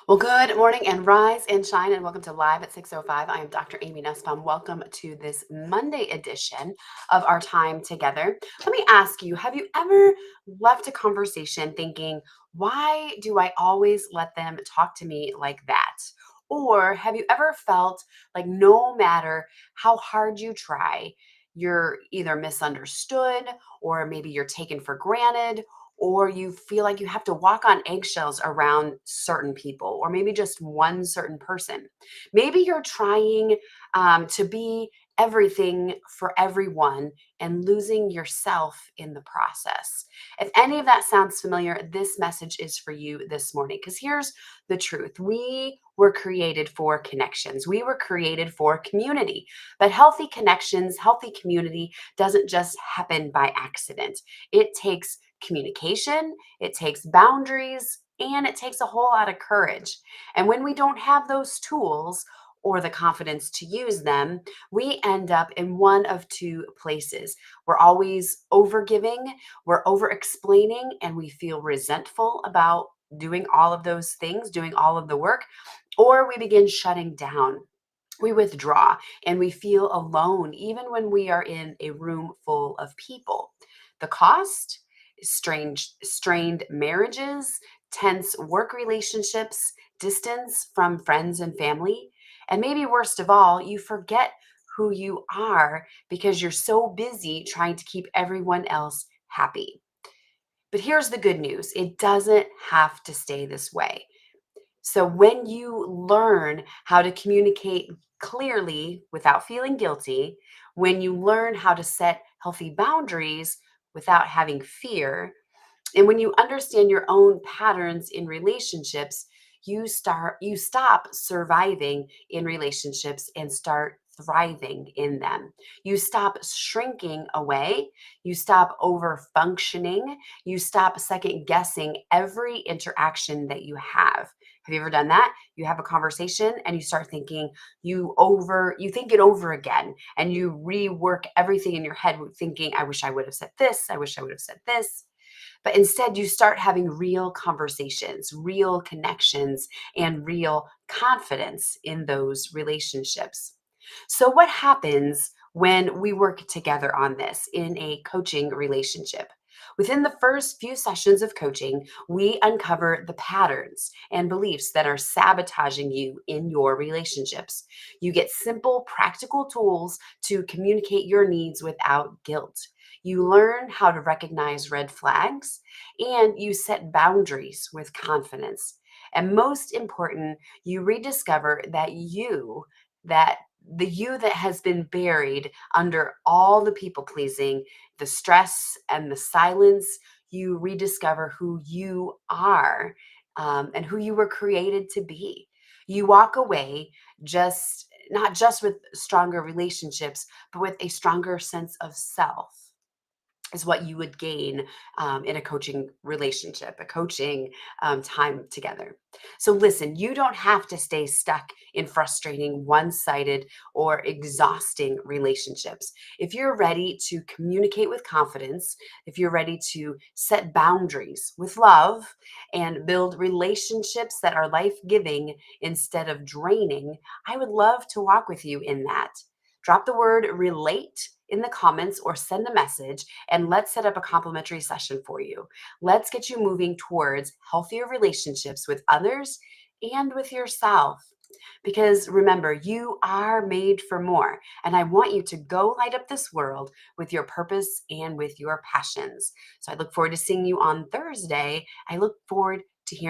Well, good morning and rise and shine, and welcome to Live at 6:05. I am Dr. Amy Nussbaum. Welcome to this Monday edition of our time together. Let me ask you, have you ever left a conversation thinking, why do I always let them talk to me like that? Or have you ever felt like no matter how hard you try, you're either misunderstood or maybe you're taken for granted, or you feel like you have to walk on eggshells around certain people, or maybe just one certain person. Maybe you're trying to be everything for everyone and losing yourself in the process. If any of that sounds familiar, this message is for you this morning, because here's the truth. We were created for connections. We were created for community, but healthy connections, healthy community doesn't just happen by accident. It takes communication, it takes boundaries, and it takes a whole lot of courage. And when we don't have those tools or the confidence to use them, we end up in one of two places. We're always overgiving, we're over explaining, and we feel resentful about doing all of those things, doing all of the work, or we begin shutting down. We withdraw and we feel alone, even when we are in a room full of people. The cost: strained marriages, tense work relationships, distance from friends and family. And maybe worst of all, you forget who you are because you're so busy trying to keep everyone else happy. But here's the good news: it doesn't have to stay this way. So when you learn how to communicate clearly without feeling guilty, when you learn how to set healthy boundaries without having fear, and when you understand your own patterns in relationships, you stop surviving in relationships and start thriving in them. You stop shrinking away, you stop over functioning, you stop second guessing every interaction that you have. Have you ever done that? You have a conversation and you start thinking, you think it over again, and you rework everything in your head thinking, I wish I would have said this, I wish I would have said this. But instead, you start having real conversations, real connections, and real confidence in those relationships. So, what happens when we work together on this in a coaching relationship? Within the first few sessions of coaching, we uncover the patterns and beliefs that are sabotaging you in your relationships. You get simple, practical tools to communicate your needs without guilt. You learn how to recognize red flags, and you set boundaries with confidence. And most important, you rediscover that the you that has been buried under all the people pleasing, the stress, and the silence. You rediscover who you are, and who you were created to be. You walk away just not just with stronger relationships, but with a stronger sense of self, is what you would gain in a coaching relationship, a coaching time together. So, listen, you don't have to stay stuck in frustrating, one sided, or exhausting relationships. If you're ready to communicate with confidence, if you're ready to set boundaries with love and build relationships that are life giving instead of draining, I would love to walk with you in that. Drop the word relate in the comments or send a message, and let's set up a complimentary session for you. Let's get you moving towards healthier relationships with others and with yourself. Because remember, you are made for more. And I want you to go light up this world with your purpose and with your passions. So I look forward to seeing you on Thursday. I look forward to hearing